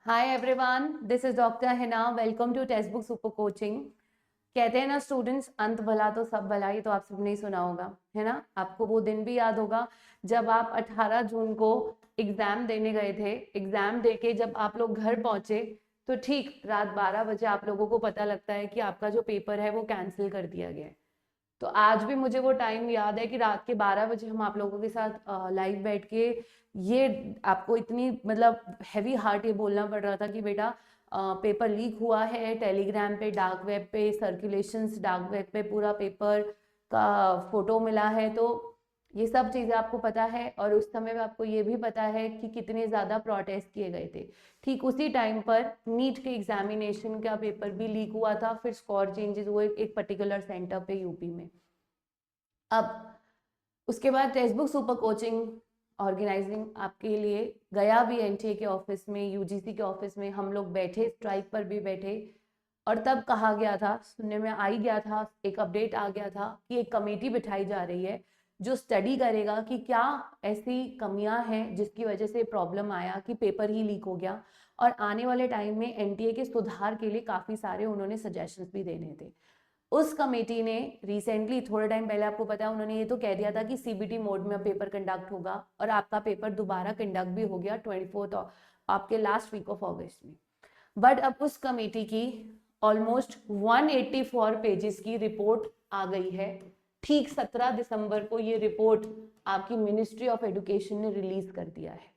Hi everyone, this is doctor Hina. Welcome to Testbook super coaching. कहते हैं ना students, अंत भला तो सब भला। ये तो आप सबने ही सुना होगा, है ना। आपको वो दिन भी याद होगा जब आप 18 जून को एग्जाम देने गए थे। एग्जाम देके जब आप लोग घर पहुंचे तो ठीक रात 12 बजे आप लोगों को पता लगता है कि आपका जो पेपर है वो कैंसिल कर दिया गया है। तो आज भी मुझे वो टाइम याद है कि रात के 12 बजे हम आप लोगों के साथ लाइव बैठ के ये आपको इतनी मतलब हैवी हार्ट ये बोलना पड़ रहा था कि बेटा पेपर लीक हुआ है। टेलीग्राम पे, डार्क वेब पे सर्कुलेशंस, डार्क वेब पे पूरा पेपर का फोटो मिला है। तो ये सब चीज़ें आपको पता है और उस समय में आपको ये भी पता है कि कितने ज़्यादा प्रोटेस्ट किए गए थे। ठीक उसी टाइम पर नीट के एग्जामिनेशन का पेपर भी लीक हुआ था, फिर स्कोर चेंजेस हुए एक पर्टिकुलर सेंटर पे यूपी में। अब उसके बाद Testbook super coaching organizing आपके लिए गया भी एनटीए के ऑफिस में, यूजीसी के ऑफिस में। हम लोग बैठे, स्ट्राइक पर भी बैठे और तब कहा गया था, सुनने में आ ही गया था, एक अपडेट आ गया था कि एक कमेटी बिठाई जा रही है जो स्टडी करेगा कि क्या ऐसी कमियां हैं जिसकी वजह से प्रॉब्लम आया कि पेपर ही लीक हो गया, और आने वाले टाइम में एनटीए के सुधार के लिए काफ़ी सारे उन्होंने सजेशंस भी देने थे। उस कमेटी ने रिसेंटली थोड़े टाइम पहले, आपको पता है, उन्होंने ये तो कह दिया था कि सीबीटी मोड में पेपर कंडक्ट होगा और आपका पेपर दोबारा कंडक्ट भी हो गया 24 आपके लास्ट वीक ऑफ अगस्त में। बट अब उस कमेटी की ऑलमोस्ट 184 पेजेस की रिपोर्ट आ गई है। ठीक 17 दिसंबर को ये रिपोर्ट आपकी मिनिस्ट्री ऑफ एजुकेशन ने रिलीज कर दिया है।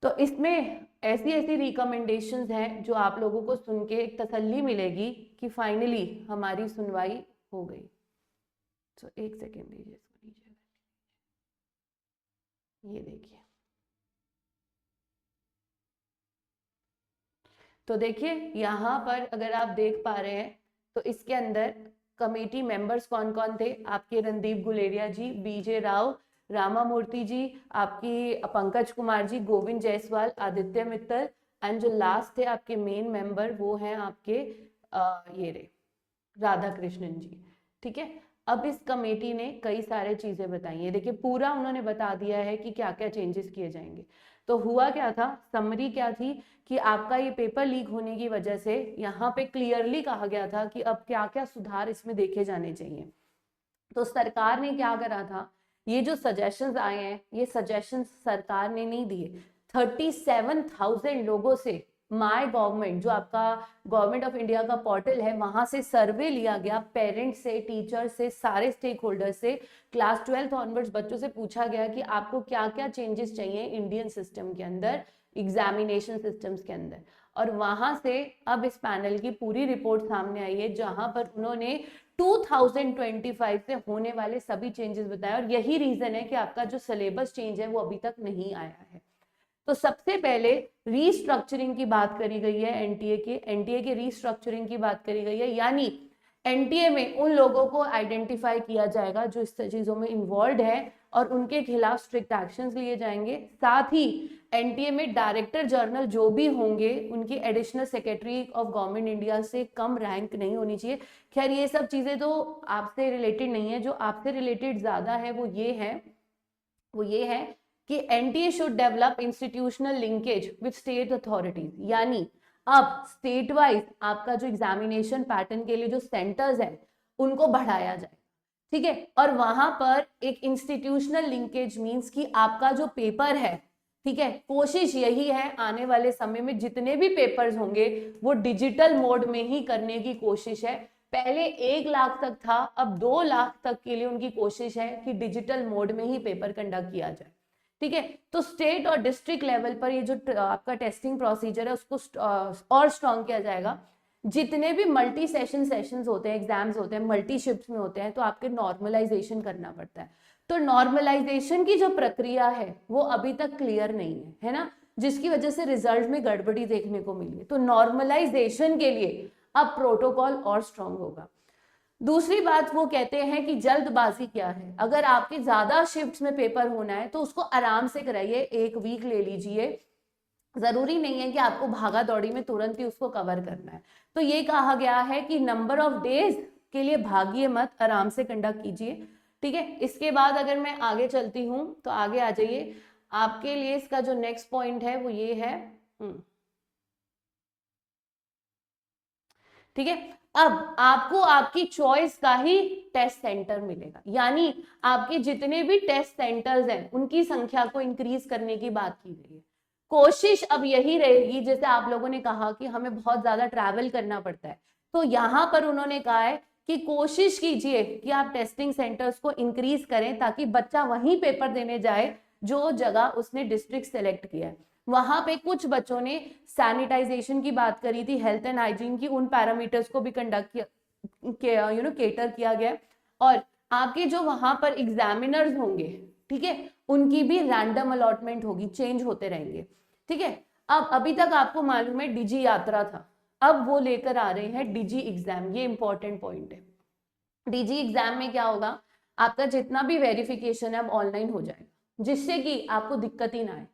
तो इसमें ऐसी ऐसी रिकमेंडेशंस हैं जो आप लोगों को सुन के एक तसल्ली मिलेगी कि फाइनली हमारी सुनवाई हो गई। तो एक सेकेंड दीजिए, इसको नीचे ये देखिए। तो देखिए यहाँ पर अगर आप देख पा रहे हैं तो इसके अंदर कमेटी मेंबर्स कौन कौन थे आपके: रणदीप गुलेरिया जी, बीजे राव, रामामूर्ति जी, आपकी पंकज कुमार जी, गोविंद जायसवाल, आदित्य मित्तल, एंड जो लास्ट थे आपके मेन मेंबर वो हैं आपके ये रे राधा कृष्णन जी। ठीक है। अब इस कमेटी ने कई सारे चीजें बताई है। देखिए पूरा उन्होंने बता दिया है कि क्या क्या चेंजेस किए जाएंगे। तो हुआ क्या था, समरी क्या थी कि आपका ये पेपर लीक होने की वजह से यहाँ पे क्लियरली कहा गया था कि अब क्या क्या सुधार इसमें देखे जाने चाहिए। तो सरकार ने क्या करा था, ये जो सजेशंस आए हैं ये सजेशंस सरकार ने नहीं दिए। 37,000 लोगों से माय गवर्नमेंट, जो आपका गवर्नमेंट ऑफ इंडिया का पोर्टल है, वहां से सर्वे लिया गया। पेरेंट्स से, टीचर से, सारे स्टेक होल्डर से, क्लास 12 ऑनवर्ड्स बच्चों से पूछा गया कि आपको क्या क्या चेंजेस चाहिए इंडियन सिस्टम के अंदर, एग्जामिनेशन सिस्टम्स के अंदर। और वहां से अब इस पैनल की पूरी रिपोर्ट सामने आई है जहां पर उन्होंने 2025 से होने वाले सभी चेंजेस बताए। और यही रीजन है कि आपका जो सिलेबस चेंज है वो अभी तक नहीं आया है। तो सबसे पहले रीस्ट्रक्चरिंग की बात करी गई है। एनटीए के रीस्ट्रक्चरिंग की बात करी गई है, यानी एनटीए में उन लोगों को आइडेंटिफाई किया जाएगा जो इस चीजों में इन्वॉल्व है और उनके खिलाफ स्ट्रिक्ट एक्शंस लिए जाएंगे। साथ ही एनटीए में डायरेक्टर जनरल जो भी होंगे उनकी additional secretary of government India से कम रैंक नहीं होनी चाहिए। खैर ये सब चीजें तो आपसे रिलेटेड नहीं है, जो आपसे रिलेटेड ज्यादा है वो ये है कि NTA should develop institutional linkage with state authorities. यानी अब स्टेट वाइज आपका जो एग्जामिनेशन पैटर्न के लिए जो सेंटर्स है उनको बढ़ाया जाए। ठीक है। और वहां पर एक इंस्टीट्यूशनल लिंकेज मींस कि आपका जो पेपर है, ठीक है, कोशिश यही है आने वाले समय में जितने भी पेपर्स होंगे वो डिजिटल मोड में ही करने की कोशिश है। पहले 1 लाख तक था, अब 2 लाख तक के लिए उनकी कोशिश है कि डिजिटल मोड में ही पेपर कंडक्ट किया जाए। ठीक है। तो स्टेट और डिस्ट्रिक्ट लेवल पर ये जो आपका टेस्टिंग प्रोसीजर है उसको और स्ट्रॉन्ग किया जाएगा। जितने भी मल्टी सेशंस होते हैं, एग्जाम्स होते हैं, मल्टी शिफ्ट्स में होते हैं, तो आपके नॉर्मलाइजेशन करना पड़ता है। तो नॉर्मलाइजेशन की जो प्रक्रिया है वो अभी तक क्लियर नहीं है ना, जिसकी वजह से रिजल्ट में गड़बड़ी देखने को मिली है। तो नॉर्मलाइजेशन के लिए अब प्रोटोकॉल और स्ट्रॉन्ग होगा। दूसरी बात वो कहते हैं कि जल्दबाजी क्या है, अगर आपके ज्यादा शिफ्ट्स में पेपर होना है तो उसको आराम से कराइए, 1 वीक ले लीजिए। जरूरी नहीं है कि आपको भागा दौड़ी में तुरंत ही उसको कवर करना है। तो ये कहा गया है कि नंबर ऑफ डेज के लिए भागिए मत, आराम से कंडक्ट कीजिए। ठीक है। इसके बाद अगर मैं आगे चलती हूँ तो आगे आ जाइए, आपके लिए इसका जो नेक्स्ट पॉइंट है वो ये है। ठीक है। अब आपको आपकी चॉइस का ही टेस्ट सेंटर मिलेगा, यानी आपके जितने भी टेस्ट सेंटर्स हैं उनकी संख्या को इंक्रीज करने की बात की गई है। कोशिश अब यही रहेगी, जैसे आप लोगों ने कहा कि हमें बहुत ज्यादा ट्रैवल करना पड़ता है, तो यहां पर उन्होंने कहा है कि कोशिश कीजिए कि आप टेस्टिंग सेंटर्स को इंक्रीज करें ताकि बच्चा वहीं पेपर देने जाए जो जगह उसने डिस्ट्रिक्ट सेलेक्ट किया है। वहां पे कुछ बच्चों ने सैनिटाइजेशन की बात करी थी, हेल्थ एंड हाइजीन की, उन पैरामीटर्स को भी कंडक्ट किया, केटर किया गया। और आपके जो वहां पर एग्जामिनर्स होंगे, ठीक है, उनकी भी रैंडम अलॉटमेंट होगी, चेंज होते रहेंगे, ठीक है। अब अभी तक आपको मालूम है डिजी यात्रा था, अब वो लेकर आ रहे हैं डिजी एग्जाम, ये इंपॉर्टेंट पॉइंट है। डीजी एग्जाम में क्या होगा, आपका जितना भी वेरिफिकेशन है अब ऑनलाइन हो जाएगा, जिससे कि आपको दिक्कत ही ना आए,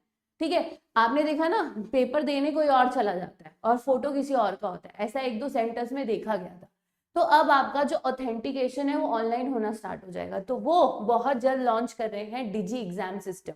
ठीक है। आपने देखा ना, पेपर देने कोई और चला जाता है और फोटो किसी और का होता है, ऐसा एक दो सेंटर्स में देखा गया था। तो अब आपका जो ऑथेंटिकेशन है वो ऑनलाइन होना स्टार्ट हो जाएगा, तो वो बहुत जल्द लॉन्च कर रहे हैं डिजी एग्जाम सिस्टम,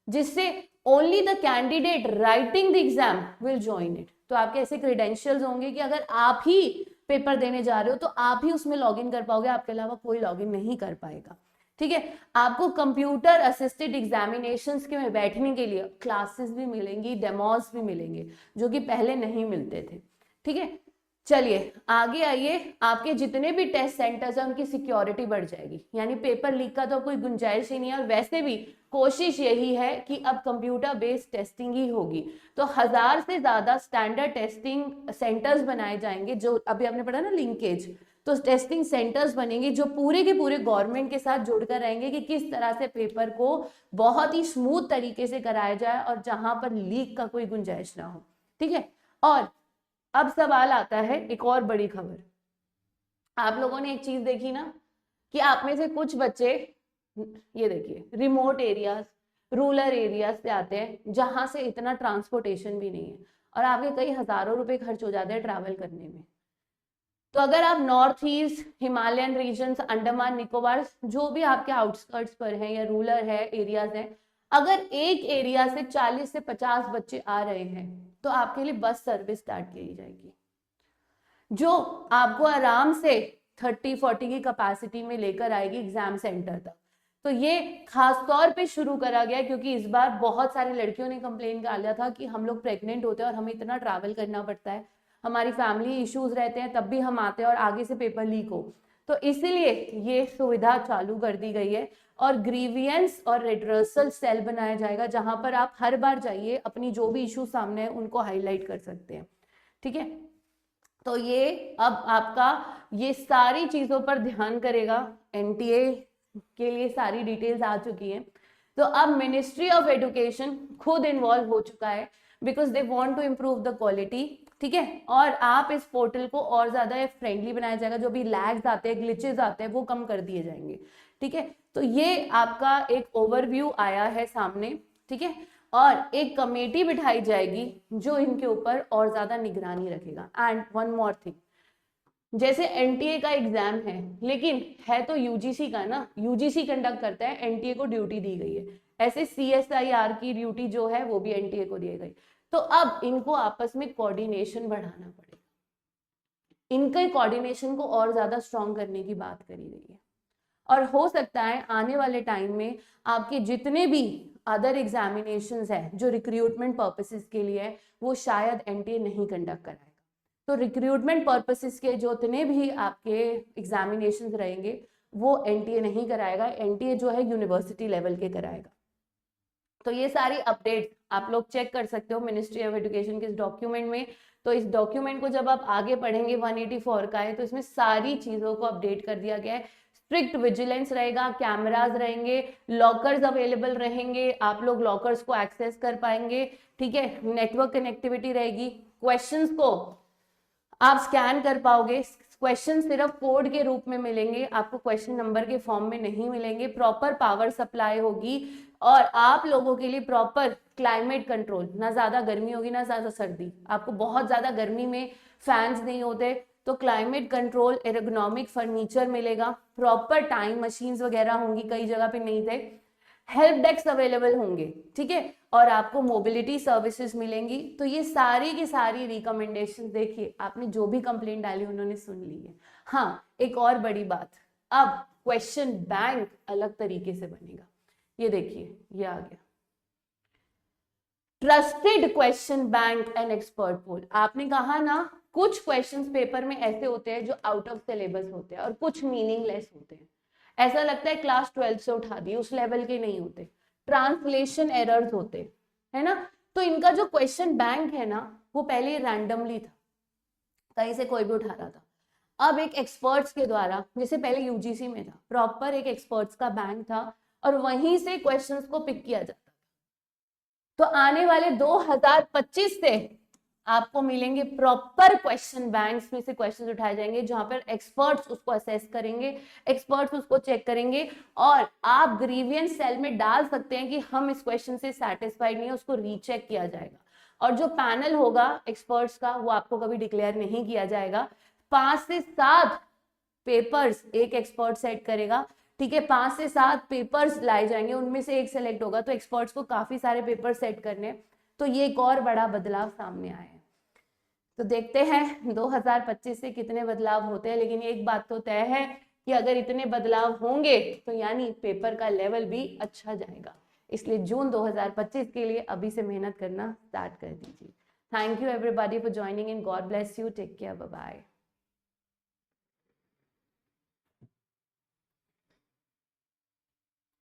जिससे only the candidate writing the exam will join it. तो आपके ऐसे क्रेडेंशियल्स होंगे कि अगर आप ही पेपर देने जा रहे हो तो आप ही उसमें लॉगिन कर पाओगे, आपके अलावा कोई लॉगिन नहीं कर पाएगा, ठीक है। आपको कंप्यूटर असिस्टेड एग्जामिनेशंस के में बैठने के लिए क्लासेस भी मिलेंगी, डेमोज भी मिलेंगे, जो कि पहले नहीं मिलते थे, ठीक है। चलिए आगे आइए, आपके जितने भी टेस्ट सेंटर्स हैं उनकी सिक्योरिटी बढ़ जाएगी, यानी पेपर लीक का तो कोई गुंजाइश ही नहीं है। और वैसे भी कोशिश यही है कि अब कंप्यूटर बेस्ड टेस्टिंग ही होगी, तो 1000 से ज्यादा स्टैंडर्ड टेस्टिंग सेंटर्स बनाए जाएंगे, जो अभी आपने पढ़ा ना लिंकेज, तो टेस्टिंग सेंटर्स बनेंगे जो पूरे के पूरे गवर्नमेंट के साथ जुड़कर रहेंगे कि किस तरह से पेपर को बहुत ही स्मूथ तरीके से कराया जाए और जहां पर लीक का कोई गुंजाइश ना हो, ठीक है। और अब सवाल आता है, एक और बड़ी खबर, आप लोगों ने एक चीज देखी ना कि आप में से कुछ बच्चे, ये देखिए, रिमोट एरियाज, रूरल एरियाज से आते हैं जहां से इतना ट्रांसपोर्टेशन भी नहीं है, और आपके कई हजारों रुपए खर्च हो जाते हैं ट्रैवल करने में। तो अगर आप north east, Himalayan region, Andaman Nicobar, जो भी आपके आउटस्कर्ट्स पर हैं या रूरल है एरियाज हैं, अगर एक एरिया से 40 से 50 बच्चे आ रहे हैं तो आपके लिए बस सर्विस स्टार्ट की जाएगी, जो आपको आराम से 30-40 की कैपेसिटी में लेकर आएगी एग्जाम सेंटर तक। तो ये खास तौर पे शुरू करा गया क्योंकि इस बार बहुत सारी लड़कियों ने कंप्लेन कर लिया था कि हम लोग प्रेग्नेंट होते हैं और हमें इतना ट्रैवल करना पड़ता है, हमारी फैमिली इश्यूज रहते हैं, तब भी हम आते हैं और आगे से पेपर लीक हो, तो इसीलिए ये सुविधा चालू कर दी गई है। और ग्रीवियंस और रेड्रेसल सेल बनाया जाएगा जहां पर आप हर बार जाइए, अपनी जो भी इशू सामने है उनको हाईलाइट कर सकते हैं, ठीक है। तो ये अब आपका ये सारी चीजों पर ध्यान करेगा, एनटीए के लिए सारी डिटेल्स आ चुकी हैं। तो अब मिनिस्ट्री ऑफ एजुकेशन खुद इन्वॉल्व हो चुका है, because they want to improve the quality, ठीक है। और आप इस पोर्टल को और ज्यादा फ्रेंडली बनाया जाएगा, जो भी लैग्स आते हैं, ग्लिचेस आते हैं, वो कम कर दिए जाएंगे, ठीक है। तो ये आपका एक ओवरव्यू आया है सामने, ठीक है। और एक कमेटी बिठाई जाएगी जो इनके ऊपर और ज्यादा निगरानी रखेगा। एंड वन मोर थिंग, जैसे एनटीए का एग्जाम है, लेकिन है तो यूजीसी का ना, यूजीसी कंडक्ट करता है, एनटीए को ड्यूटी दी गई है, ऐसे सीएसआईआर की ड्यूटी जो है वो भी एनटीए को दी गई। तो अब इनको आपस में कोऑर्डिनेशन बढ़ाना पड़ेगा, इनके कोऑर्डिनेशन को और ज्यादा स्ट्रॉन्ग करने की बात करी गई है। और हो सकता है आने वाले टाइम में आपके जितने भी अदर एग्जामिनेशंस है जो रिक्रूटमेंट पर्पसेस के लिए है, वो शायद एनटीए नहीं कंडक्ट कराएगा। तो रिक्रूटमेंट पर्पसेस के जितने भी आपके एग्जामिनेशंस रहेंगे वो एनटीए नहीं कराएगा, एनटीए जो है यूनिवर्सिटी लेवल के कराएगा। तो ये सारी अपडेट आप लोग चेक कर सकते हो मिनिस्ट्री ऑफ एजुकेशन के इस डॉक्यूमेंट में। तो इस डॉक्यूमेंट को जब आप आगे पढ़ेंगे, 184 का है, तो इसमें सारी चीजों को अपडेट कर दिया गया है। स्ट्रिक्ट विजिलेंस रहेगा, कैमराज रहेंगे, लॉकर्स अवेलेबल रहेंगे, आप लोग लॉकर्स को एक्सेस कर पाएंगे, ठीक है। नेटवर्क कनेक्टिविटी रहेगी, क्वेश्चंस को आप स्कैन कर पाओगे, क्वेश्चन सिर्फ कोड के रूप में मिलेंगे, आपको क्वेश्चन नंबर के फॉर्म में नहीं मिलेंगे, प्रॉपर पावर सप्लाई होगी, और आप लोगों के लिए प्रॉपर क्लाइमेट कंट्रोल, ना ज्यादा गर्मी होगी ना ज्यादा सर्दी, आपको बहुत ज्यादा गर्मी में फैंस नहीं होते, तो क्लाइमेट कंट्रोल एर्गोनॉमिक फर्नीचर मिलेगा, प्रॉपर टाइम मशीन्स वगैरह होंगी, कई जगह पे नहीं थे, हेल्प डेस्क अवेलेबल होंगे, ठीक है, और आपको मोबिलिटी सर्विसेज मिलेंगी। तो ये सारी की सारी रिकमेंडेशन देखिए, आपने जो भी कंप्लेंट डाली उन्होंने सुन ली है। हाँ, एक और बड़ी बात, अब क्वेश्चन बैंक अलग तरीके से बनेगा। ये देखिए, ये आ गया trusted question bank and expert poll. आपने कहा ना, कुछ क्वेश्चंस पेपर में ऐसे होते हैं जो आउट ऑफ सिलेबस होते हैं और कुछ मीनिंगलेस होते हैं, ऐसा लगता है क्लास 12 से उठा दी, उस लेवल के नहीं होते, ट्रांसलेशन एरर्स होते, है ना। तो इनका जो क्वेश्चन बैंक है ना, वो पहले रैंडमली था, कहीं से कोई भी उठा रहा था। अब एक एक्सपर्ट्स के द्वारा, जैसे पहले यूजीसी में था, प्रॉपर एक एक्सपर्ट्स का बैंक था और वहीं से क्वेश्चंस को पिक किया जाता। तो आने वाले 2025 से आपको मिलेंगे प्रॉपर क्वेश्चन बैंक्स में से क्वेश्चंस उठाए जाएंगे, जहां पर एक्सपर्ट्स उसको असेस करेंगे, एक्सपर्ट्स उसको चेक करेंगे, और आप ग्रीवियंस सेल में डाल सकते हैं कि हम इस क्वेश्चन से सेटिस्फाइड नहीं है, उसको रीचेक किया जाएगा। और जो पैनल होगा एक्सपर्ट्स का, वो आपको कभी डिक्लेयर नहीं किया जाएगा। 5 से 7 पेपर्स एक एक्सपर्ट सेट करेगा, ठीक है, 5 से 7 पेपर्स लाए जाएंगे, उनमें से एक सेलेक्ट होगा। तो एक्सपर्ट्स को काफी सारे पेपर सेट करने, तो ये एक और बड़ा बदलाव सामने आया है। तो देखते हैं 2025 से कितने बदलाव होते हैं, लेकिन एक बात तो तय है कि अगर इतने बदलाव होंगे तो यानी पेपर का लेवल भी अच्छा जाएगा। इसलिए जून 2025 के लिए अभी से मेहनत करना स्टार्ट कर दीजिए। Thank you everybody for joining in. God bless you, take care, bye bye.